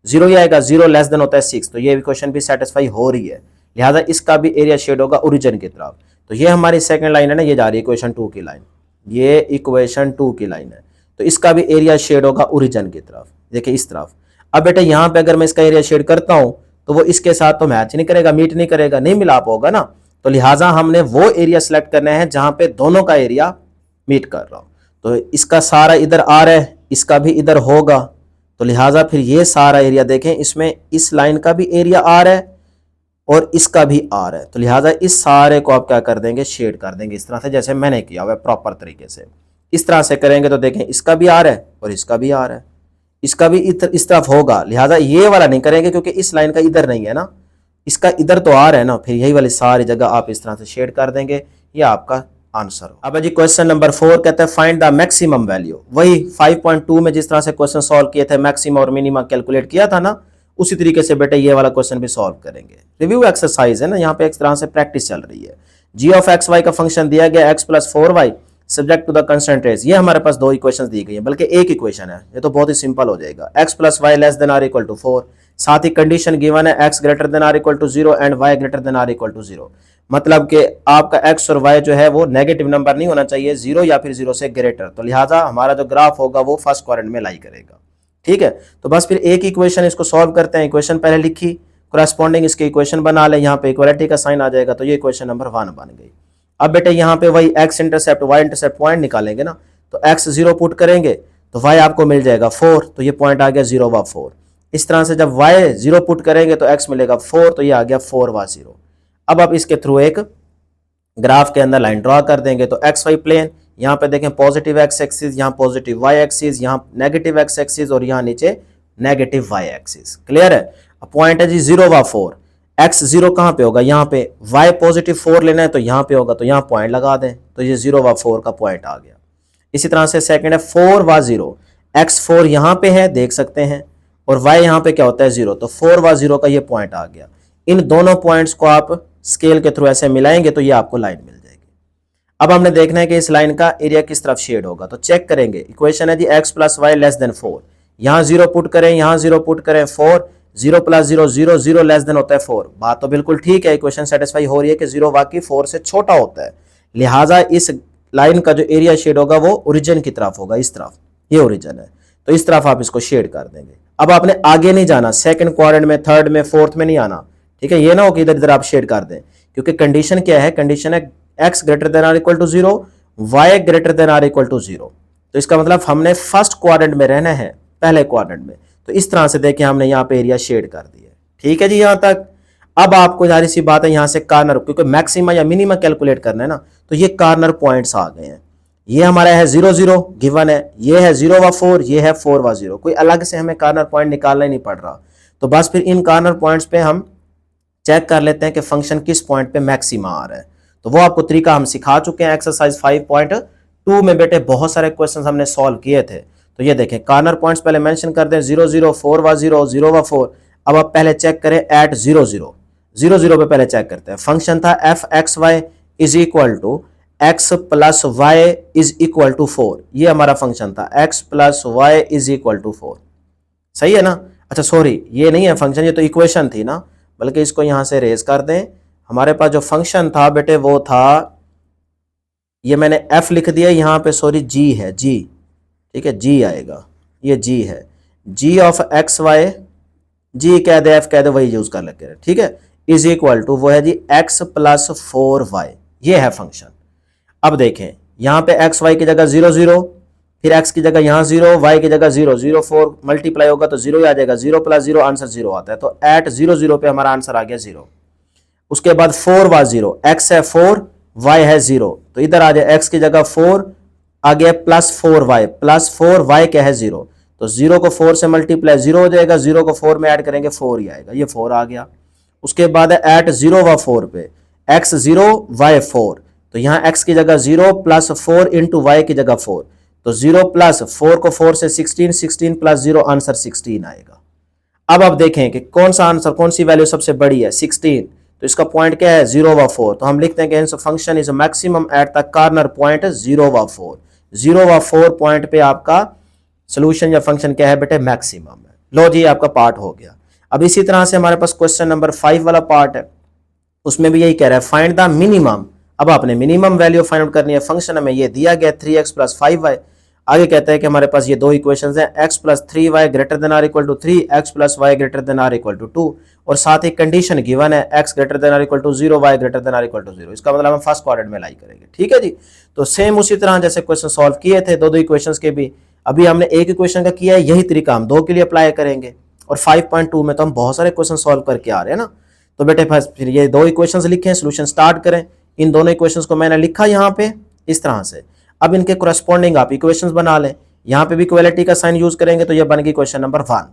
0 ही आएगा, 0 लेस देन होता है 6, तो ये इक्वेशन भी सेटिस्फाई हो रही है। लिहाजा इसका भी एरिया शेड होगा ओरिजिन की तरफ। तो ये हमारी सेकंड लाइन है ना, ये जा रही है इक्वेशन 2 की लाइन, ये इक्वेशन 2 की लाइन है, तो इसका भी एरिया शेड होगा ओरिजिन की तरफ। देखिए इस तरफ। अब बेटा यहाँ पे अगर मैं इसका एरिया शेड करता हूं तो वो इसके साथ तो मैच नहीं करेगा, मीट नहीं करेगा, नहीं मिलाप होगा ना। तो लिहाजा हमने वो एरिया सेलेक्ट करना है जहां पे दोनों का एरिया मीट कर रहा हो। तो इसका सारा इधर आ रहा है, इसका भी इधर होगा, तो लिहाजा फिर ये सारा एरिया देखें, इसमें इस लाइन का भी एरिया आ रहा है और इसका भी आ रहा है। तो लिहाजा इस सारे को आप क्या कर देंगे, शेड कर देंगे इस तरह से, जैसे मैंने किया हुआ है प्रॉपर तरीके से। इस तरह से करेंगे तो देखें इसका भी आ रहा है और इसका भी आ रहा है, इसका भी इस तरफ होगा। लिहाजा ये वाला नहीं करेंगे क्योंकि इस लाइन का इधर नहीं है ना, इसका इधर तो आ रहा है ना, फिर यही वाली सारी जगह आप इस तरह से शेड कर देंगे, ये आपका आंसर हो। अब जी क्वेश्चन नंबर 4 कहते हैं फाइंड द मैक्सिमम वैल्यू। वही 5.2 में जिस तरह से क्वेश्चन सॉल्व किए थे, मैक्सिमम और मिनिमम कैलकुलेट किया था ना, उसी तरीके से बेटे ये वाला क्वेश्चन भी सॉल्व करेंगे। रिव्यू एक्सरसाइज है ना, यहाँ पे एक तरह से प्रैक्टिस चल रही है। जी ऑफ एक्स वाई का फंक्शन दिया गया x plus 4y subject to the constraints. ये हमारे पास दो इक्वेशंस दी गई है, बल्कि एक इक्वेशन है, ये तो बहुत ही सिंपल हो जाएगा। x plus y less than or equal to 4, साथ ही कंडीशन गिवन है x greater than or equal to 0 and y greater than or equal to 0। मतलब कि आपका x और y जो है वो नेगेटिव नंबर नहीं होना चाहिए, 0 या फिर 0 से ग्रेटर। तो लिहाजा हमारा जो ग्राफ होगा वो फर्स्ट क्वाड्रेंट में लाई करेगा। ठीक है, तो बस फिर एक इक्वेशन इसको सॉल्व करते हैं। इक्वेशन पहले लिखी, कोरेस्पॉन्डिंग इसके इक्वेशन बना ले, यहाँ पे इक्वालिटी का साइन आ जाएगा, तो ये इक्वेशन नंबर 1 बन गई। अब बेटे यहाँ पे वही x intercept y intercept point निकालेंगे ना, तो x 0 पुट करेंगे तो y आपको मिल जाएगा 4, तो ये पॉइंट आ गया 0 व 4। इस तरह से जब y 0 पुट करेंगे तो x मिलेगा 4, तो ये आ गया 4 व 0। अब आप इसके थ्रू एक ग्राफ के अंदर लाइन ड्रॉ कर देंगे, तो एक्स वाई प्लेन, यहाँ पे देखें पॉजिटिव एक्स एक्सिस, यहाँ पॉजिटिव वाई एक्सिस, यहाँ नेगेटिव एक्स एक्सिस और यहाँ नीचे नेगेटिव वाई एक्सिस। क्लियर है। अब पॉइंट है जी 0 व 4, एक्स 0 कहाँ पे होगा, यहाँ पे। वाई पॉजिटिव 4 लेना है तो यहाँ पे होगा, तो यहाँ पॉइंट लगा दें, तो ये 0 व 4 का पॉइंट आ गया। इसी तरह से सेकंड है 4 व 0, एक्स 4 यहाँ पे है देख सकते हैं, और वाई यहाँ पे क्या होता है 0, तो 4 व 0 का ये पॉइंट आ गया। इन दोनों पॉइंट्स को आप स्केल के थ्रू ऐसे मिलाएंगे तो ये आपको लाइन मिल जाएगी। अब हमने देखना है कि इस लाइन का एरिया किस तरफ शेड होगा, तो चेक करेंगे। इक्वेशन है जी x plus y less than 4, यहाँ 0 पुट करें, यहाँ 0 पुट करें, 4, 0 प्लस 0 0, 0 लेस देन होता है 4। बात तो बिल्कुल ठीक है, इक्वेशन सेटिस्फाई हो रही है कि 0 वाकई 4 से छोटा होता है। लिहाजा इस लाइन का जो एरिया शेड होगा वो ओरिजिन की तरफ होगा, इस तरफ, ये ओरिजिन है, तो इस तरफ आप इसको शेड कर देंगे। अब आपने आगे नहीं जाना, सेकंड क्वाड्रेंट में, थर्ड में, फोर्थ में नहीं आना। ठीक है, ये ना हो कि इधर इधर आप शेड कर दें, क्योंकि कंडीशन क्या है, कंडीशन है x greater than or equal to 0, y greater than or equal to 0। तो इसका मतलब हमने फर्स्ट क्वाड्रेंट में रहना है, पहले क्वाड्रेंट में। तो इस तरह से देखिए हमने यहाँ पे एरिया शेड कर दिया। ठीक है जी, यहाँ तक। अब आपको जारी सी बात है यहाँ से कार्नर, क्योंकि मैक्सिमा या मिनिमा कैलकुलेट करना है ना, तो ये कार्नर पॉइंट्स आ गए हैं। ये हमारा है 0 0 गिवन है, ये है 0 व 4, ये है 4 व 0। कोई अलग से हमें कार्नर पॉइंट निकालना ही नहीं पड़ रहा। तो बस फिर इन कार्नर पॉइंट्स पे हम चेक कर लेते हैं कि फंक्शन किस पॉइंट पे मैक्सिमा आ रहा है। तो वो आपको तरीका हम सिखा चुके हैं एक्सरसाइज 5.2 में। बेटे बहुत सारे क्वेश्चंस हमने सॉल्व किए थे, तो ये देखें कार्नर पॉइंट्स पहले मेंशन कर दें, 0 0, 4 व 0, 0 व 4। अब आप पहले चेक करें एट 0 0, 0 0 पे पहले चेक करते हैं। फंक्शन था f x y is equal to x plus y is equal to 4। ये हमारा फंक्शन था, x plus y is equal to 4। सही है ना। अच्छा सॉरी, ये नहीं है फंक्शन, ये तो इक्वेशन थी ना, बल्कि इसको यहां से रेज कर दें। हमारे पास जो फंक्शन था बेटे वो था, ये मैंने f लिख दिया यहाँ पे, सॉरी g है, g। ठीक है, g आएगा, ये g है, g of x y, g कह दे f कह दे, वही यूज कर लेते हैं। ठीक है, इज इक्वल टू वो है जी x प्लस 4y, ये है फंक्शन। अब देखें यहाँ पे एक्स वाई की जगह 0 0, फिर x की जगह यहाँ 0, y की जगह 0 0, 4 मल्टीप्लाई होगा तो 0 ही आ जाएगा, 0 प्लस 0 आंसर 0 आता है। तो एट 0 0 पे हमारा आंसर आ गया 0। उसके बाद 4 व 0, x है 4, y है 0, तो इधर आ जाए x की जगह 4 आ गया प्लस 4y, प्लस 4y क्या है 0, तो 0 को 4 से मल्टीप्लाई 0 हो जाएगा, 0 को 4 में ऐड करेंगे 4 ही आएगा, ये 4 आ गया। उसके बाद है एट 0 व 4 पे x 0 y 4, तो यहाँ x की जगह 0 प्लस 4 इंटू वाई की जगह 4, तो 0 प्लस 4 को 4 से 16, 16 प्लस 0 आंसर 16 आएगा। अब आप देखें कि कौन सा आंसर, कौन सी वैल्यू सबसे बड़ी है, 16, तो इसका पॉइंट क्या है 0 व 4, तो हम लिखते हैं कि function is maximum at the corner point 0 व 4, 0 व 4 पॉइंट पे आपका सोल्यूशन या फंक्शन क्या है बेटे, मैक्सिमम है। लो जी आपका पार्ट हो गया। अब इसी तरह से हमारे पास क्वेश्चन नंबर 5 वाला पार्ट है, उसमें भी यही कह रहा है फाइंड द मिनिमम। अब आपने मिनिमम वैल्यू फाइंड आउट करनी है, फंक्शन हमें ये दिया गया 3x प्लस 5y। आगे कहता है कि हमारे पास ये दो इक्वेशंस हैं, x plus 3y greater than or equal to 3, x plus y greater than or equal to 2, और साथ ही कंडीशन गिवन है x greater than or equal to 0, y greater than or equal to 0। इसका मतलब हम first quadrant में लाई करेंगे, ठीक है जी। तो सेम उसी तरह जैसे क्वेश्चन सॉल्व किए थे दो इक्वेशंस के भी, अभी हमने एक इक्वेशन का किया है, यही तरीका हम दो के लिए अप्लाई करेंगे। और 5.2 में तो हम बहुत सारे क्वेश्चन सॉल्व करके आ रहे हैं ना। तो बेटे फिर ये दो इक्वेशंस लिखे, सोल्यूशन स्टार्ट करें। इन दोनों इक्वेशंस को मैंने लिखा यहाँ पे इस तरह से। अब इनके कोरेस्पोंडिंग आप इक्वेशंस बना लें, यहाँ पे भी इक्वलिटी का साइन यूज करेंगे तो ये बन गई क्वेश्चन नंबर 1।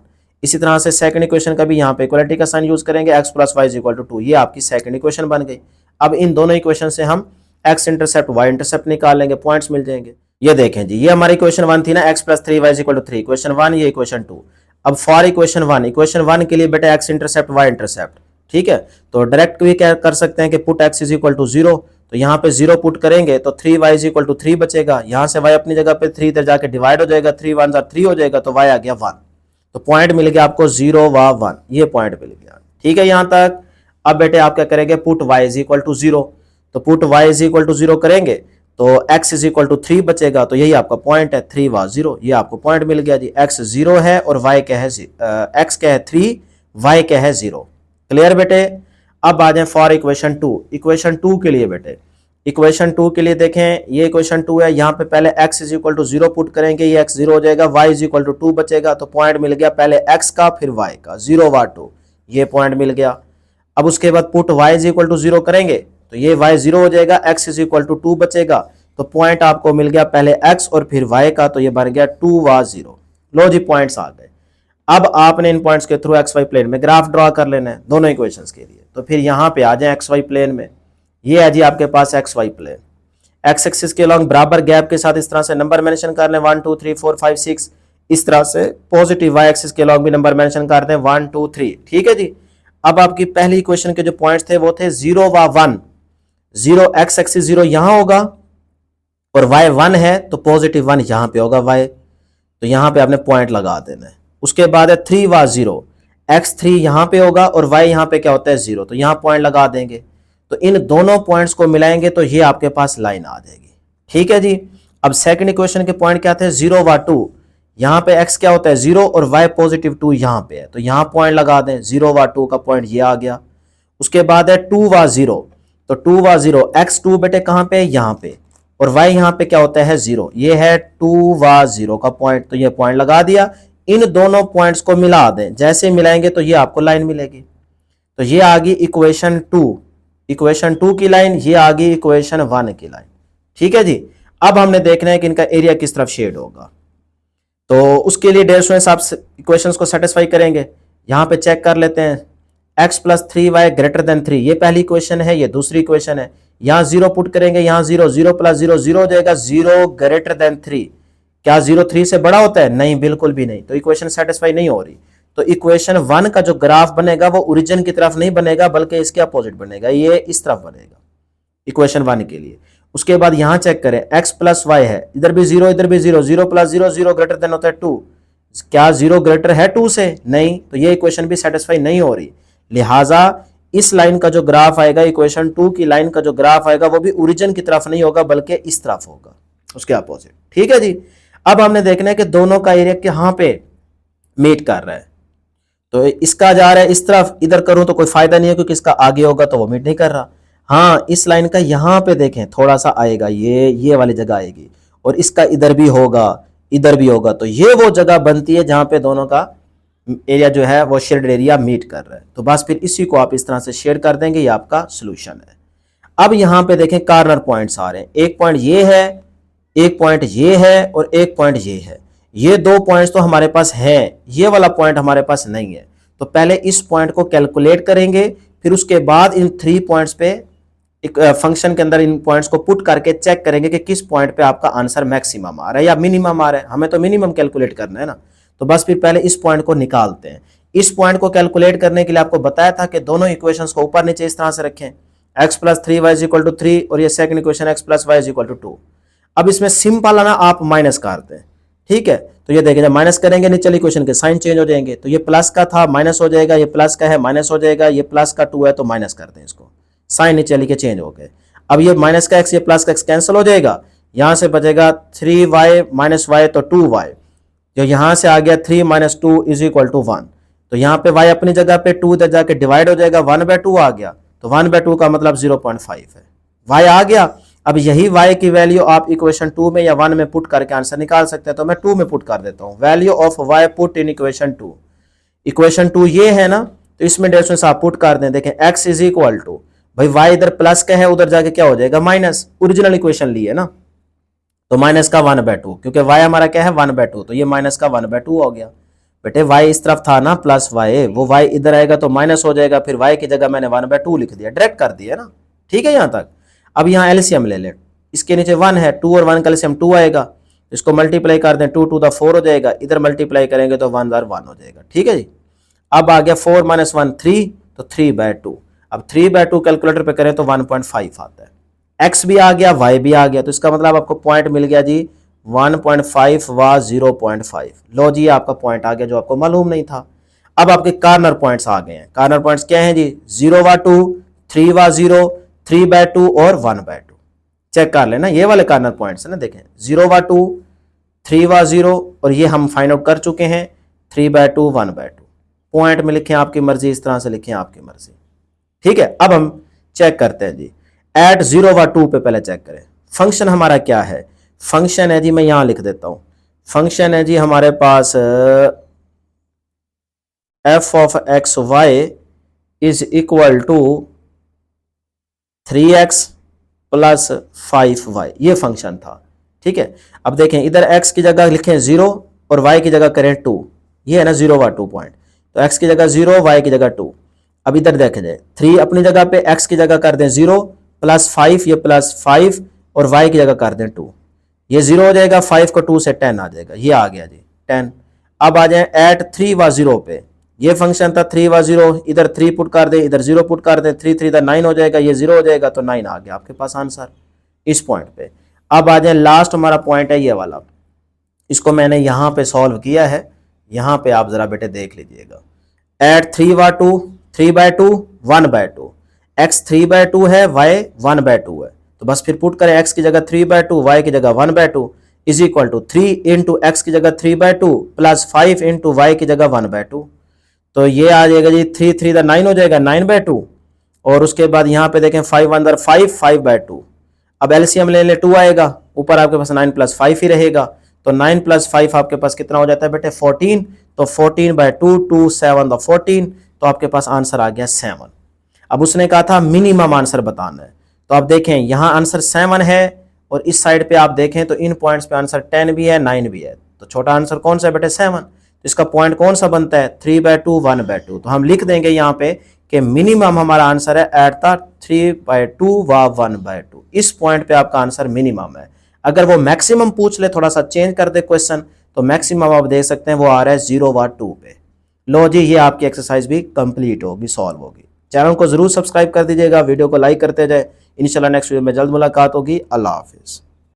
इसी तरह से सेकंड इक्वेशन का भी यहाँ पे इक्वलिटी का साइन यूज करेंगे, x plus y is equal to 2, ये आपकी सेकंड इक्वेशन बन गई। अब इन दोनों इक्वेशन से हम x इंटरसेप्ट y इंटरसेप्ट निकाल लेंगे, पॉइंट्स मिल जाएंगे। ये देखें जी, ये हमारी इक्वेशन 1 थी ना, x plus 3y is equal to 3, equation 1, ये इक्वेशन 2। अब फॉर इक्वेशन 1 के लिए बेटा x इंटरसेप्ट y इंटरसेप्ट, ठीक है। तो डायरेक्ट भी क्या कर सकते हैं कि put x is equal to 0, तो यहाँ पे 0 पुट करेंगे तो 3y इज इक्वल टू 3 बचेगा, यहाँ से y अपनी जगह पे 3 इधर जाके डिवाइड हो जाएगा, 3 1 3 हो जाएगा, तो y आ गया 1। तो पॉइंट मिल गया आपको 0 व 1, ये पॉइंट मिल गया, ठीक है यहाँ तक। अब बेटे आप क्या करेंगे, put y is equal to 0, तो put y is equal to 0 करेंगे तो x इज इक्वल टू 3 बचेगा, तो यही आपका पॉइंट है 3 व 0, ये आपको पॉइंट मिल गया जी। x 0 है और y क्या है, x क्या है 3, y क्या है 0। क्लियर बेटे। अब आ जाए फॉर इक्वेशन 2, इक्वेशन 2 के लिए बेटे, इक्वेशन 2 के लिए देखें, ये इक्वेशन 2 है, यहाँ पे पहले x is equal to 0 put करेंगे, ये x 0 हो जाएगा, y इज इक्वल टू 2 बचेगा, तो पॉइंट मिल गया पहले x का फिर y का, 0 व 2, ये पॉइंट मिल गया। अब उसके बाद put y is equal to 0 करेंगे तो ये y 0 हो जाएगा, x इज इक्वल टू 2 बचेगा, तो पॉइंट आपको मिल गया पहले x और फिर y का, तो ये बन गया 2 व 0। लो जी पॉइंट्स आ गए। अब आपने इन पॉइंट्स के थ्रू एक्स वाई प्लेन में ग्राफ ड्रॉ कर लेना है दोनों इक्वेशंस के लिए। तो फिर यहाँ पे आ जाए एक्स वाई प्लेन में, ये है जी आपके पास X Y plane. X axis के अलॉन्ग बराबर गैप के साथ इस तरह से नंबर मेंशन कर लें 1 2 3 4 5 6, इस तरह से पॉजिटिव वाई एक्सिस के अलॉन्ग भी नंबर मेंशन कर दें 1 2 3, ठीक है जी। अब आपकी पहली इक्वेशन के जो पॉइंट्स थे वो थे 0 व 1, 0 एक्स एक्सिस 0 यहां होगा और y 1 है तो पॉजिटिव 1 यहां पे होगा y, तो यहां पे आपने पॉइंट लगा देना है। उसके बाद है 3 व 0, x 3 यहां पे होगा और y यहां पे क्या होता है 0, तो यहां पॉइंट लगा देंगे। तो इन दोनों पॉइंट्स को मिलाएंगे तो ये आपके पास लाइन आ जाएगी, ठीक है जी। अब सेकंड इक्वेशन के पॉइंट क्या थे 0 व 2, यहां पे x क्या होता है 0 और y पॉजिटिव 2 यहां पे है, तो यहां पॉइंट लगा दें, 0 व 2 का पॉइंट ये आ गया। उसके बाद है 2 व 0, तो 2 व 0, x2 बेटे कहां पे, यहां पे, और y यहां पे क्या होता है 0, ये है 2 व 0 का पॉइंट, तो ये पॉइंट लगा दिया। इन दोनों पॉइंट्स को मिला दें, जैसे मिलाएंगे तो ये आपको लाइन मिलेगी। तो ये आ गई इक्वेशन 2, इक्वेशन 2 की लाइन, ये आ गई इक्वेशन 1 की लाइन, ठीक है जी। अब हमने देखना है कि इनका एरिया किस तरफ शेड होगा, तो उसके लिए डेयर स्टूडेंट्स आप इक्वेशंस को सेटिस्फाई करेंगे। यहां पे चेक कर लेते हैं, x plus 3y greater then 3, ये पहली इक्वेशन है, ये दूसरी इक्वेशन है। यहां 0 पुट करेंगे, यहां 0, 0 प्लस 0 0 हो जाएगा, 0 ग्रेटर देन 3। क्या 0 3 से बड़ा होता है, नहीं, बिल्कुल भी नहीं, तो इक्वेशन सेटिस्फाई नहीं हो रही। तो इक्वेशन 1 का जो ग्राफ बनेगा वो ओरिजिन की तरफ नहीं बनेगा बल्कि इसके अपोजिट बनेगा, ये इस तरफ बनेगा इक्वेशन 1 के लिए। उसके बाद यहां चेक करें, x प्लस वाई है, इधर भी 0 इधर भी 0, 0 प्लस 0 0 ग्रेटर देन होता है 2, क्या 0 ग्रेटर है 2 से, नहीं, तो ये इक्वेशन भी सेटिस्फाई नहीं हो रही। लिहाजा इस लाइन का जो ग्राफ आएगा, इक्वेशन 2 की लाइन का जो ग्राफ आएगा वो भी ओरिजिन की तरफ नहीं होगा बल्कि इस तरफ होगा, उसके अपोजिट, ठीक है जी। अब हमने देखना है कि दोनों का एरिया कहां पे मीट कर रहा है, तो इसका जा रहा है इस तरफ, इधर करूं तो कोई फायदा नहीं है क्योंकि इसका आगे होगा तो वो मीट नहीं कर रहा। हाँ, इस लाइन का यहां पे देखें थोड़ा सा आएगा, ये वाली जगह आएगी, और इसका इधर भी होगा, इधर भी होगा, तो ये वो जगह बनती है जहां पे दोनों का एरिया जो है वो शेड एरिया मीट कर रहा है। तो बस फिर इसी को आप इस तरह से शेड कर देंगे, ये आपका सोल्यूशन है। अब यहां पे देखें कॉर्नर पॉइंट्स आ रहे हैं, एक पॉइंट ये है, एक पॉइंट ये है और एक पॉइंट ये है। ये 2 पॉइंट्स तो हमारे पास है, ये वाला पॉइंट हमारे पास नहीं है। तो पहले इस पॉइंट को कैलकुलेट करेंगे, फिर उसके बाद इन 3 पॉइंट्स पे एक फंक्शन के अंदर इन पॉइंट्स को पुट करके चेक करेंगे कि किस पॉइंट पे आपका आंसर मैक्सिमम आ रहा है या मिनिमम आ रहा है। हमें तो मिनिमम कैलकुलेट करना है ना। तो बस फिर पहले इस पॉइंट को निकालते हैं। इस पॉइंट को कैलकुलेट करने के लिए आपको बताया था कि दोनों इक्वेशंस को ऊपर नीचे इस तरह से रखें, x + 3y = 3 और ये सेकंड इक्वेशन x + y = 2। अब इसमें सिंपल है ना, आप माइनस करते हैं, ठीक है। तो ये देखिए, जब माइनस करेंगे नीचे इक्वेशन के साइन चेंज हो जाएंगे। तो ये प्लस का था माइनस हो जाएगा, ये प्लस का है माइनस हो जाएगा, ये प्लस का 2 है तो माइनस करते हैं इसको, साइन नीचे लिखे चेंज हो गए। अब ये माइनस का x ये प्लस का x कैंसिल हो जाएगा, यहां से बचेगा 3y - y तो 2y, जो यहां से आ गया 3 - 2 = 1। तो यहाँ पे y अपनी जगह पे 2 इधर जाके डिवाइड हो जाएगा, 1/2 आ गया। तो 1/2 का मतलब 0.5 है, y आ गया। अब यही y की वैल्यू आप इक्वेशन 2 में या 1 में पुट करके आंसर निकाल सकते हैं। तो मैं 2 में पुट कर देता हूं, value of y put in equation 2। Equation 2 ये है ना, तो इसमें डेसिमल आप पुट कर दें। देखें x = भाई y इधर प्लस का है, उधर जाके क्या हो जाएगा माइनस, ओरिजिनल इक्वेशन ली है ना। तो माइनस का 1/2, क्योंकि y हमारा क्या है 1/2, तो ये माइनस का 1/2 हो गया। बेटे y इस तरफ था ना प्लस y, वो y इधर आएगा तो माइनस हो जाएगा, फिर y की जगह मैंने 1/2 लिख दिया, डायरेक्ट कर दिया ना, ठीक है। यहां तक अब यहाँ एलसीएम ले लें, इसके नीचे 1 है, 2 और 1 का एलसीएम 2 आएगा, इसको मल्टीप्लाई कर दें, 2 × 4 हो जाएगा, इधर मल्टीप्लाई करेंगे तो 1 × 1 हो जाएगा, ठीक है जी। अब आ गया 4 - 1 3, तो 3/2। अब 3/2 कैलकुलेटर पे करें तो 1.5 आता है। x भी आ गया, y भी आ गया, तो इसका मतलब आपको पॉइंट मिल गया जी 1.5 व 0.5। लो जी, आपका पॉइंट आ गया जो आपको मालूम नहीं था। अब आपके कार्नर पॉइंट्स आ गए हैं। कार्नर पॉइंट्स क्या हैं जी, 0 व 2, 3 व 0, 3/2 और 1/2। चेक कर लेना, ये वाले कार्नर पॉइंट्स है ना। देखें 0 व 2, 3 व 0 और ये हम फाइंड आउट कर चुके हैं, 3/2, 1/2। पॉइंट में लिखें आपकी मर्जी, इस तरह से लिखें आपकी मर्जी, ठीक है। अब हम चेक करते हैं जी, एट 0 व 2 पे पहले चेक करें। फंक्शन हमारा क्या है, फंक्शन है जी, मैं यहां लिख देता हूं, फंक्शन है जी हमारे पास f of x y is equal to 3x + 5y, ये फंक्शन था, ठीक है। अब देखें इधर x की जगह लिखें 0 और y की जगह करें 2, ये है ना 0 व 2 पॉइंट, तो x की जगह 0, y की जगह 2। अब इधर देखें जाए 3 अपनी जगह पे, x की जगह कर दें 0 + 5, ये +5 और y की जगह कर दें 2, ये 0 हो जाएगा, 5 को 2 से 10 आ जाएगा, ये आ गया जी 10। अब आ जाए एट 3 व 0 पे, ये फंक्शन था 3 व 0, इधर 3 पुट कर दे, इधर 0 पुट कर दे, 3 3 इधर 9 हो जाएगा, ये 0 हो जाएगा, तो 9 आ गया आपके पास आंसर इस पॉइंट पे। अब आ जाए लास्ट हमारा पॉइंट है ये वाला, इसको मैंने यहां पे सॉल्व किया है, यहां पे आप जरा बेटे देख लीजिएगा। एट 3 व 2, 3/2, 1/2, x 3/2 है, y 1/2 है, तो बस फिर पुट करें x की जगह 3/2, y की जगह 1/2 इज इक्वल टू 3 × x की जगह 3/2 + 5 × y की जगह 1/2। तो ये आ जाएगा जी 3 3 इधर 9 हो जाएगा, 9/2 और उसके बाद यहाँ पे देखें 5 अंदर 5, 5/2। अब एलसीएम ले ले 2 आएगा, ऊपर आपके पास 9 + 5 ही रहेगा, तो 9 + 5 आपके पास कितना हो जाता है बेटे 14, तो 14/2, 2 7 द 14, तो आपके पास आंसर आ गया 7। अब उसने कहा था मिनिमम आंसर बताना है, तो आप देखें यहाँ आंसर 7 है और इस साइड पे आप देखें तो इन पॉइंट्स पे आंसर 10 भी है, 9 भी है, तो छोटा आंसर कौन सा है बेटे 7। तो इसका पॉइंट कौन सा बनता है 3/2, 1/2। तो हम लिख देंगे यहाँ पे कि मिनिमम हमारा आंसर है एट द 3/2 व 1/2, इस पॉइंट पे आपका आंसर मिनिमम है। अगर वो मैक्सिमम पूछ ले, थोड़ा सा चेंज कर दे क्वेश्चन, तो मैक्सिमम आप देख सकते हैं वो आ रहा है 0 व 2 पे। लो जी, ये आपकी एक्सरसाइज भी कंप्लीट होगी, सॉल्व होगी। चैनल को जरूर सब्सक्राइब कर दीजिएगा, वीडियो को लाइक करते जाए। इंशाल्लाह नेक्स्ट वीडियो में जल्द मुलाकात होगी। अल्लाह हाफिज।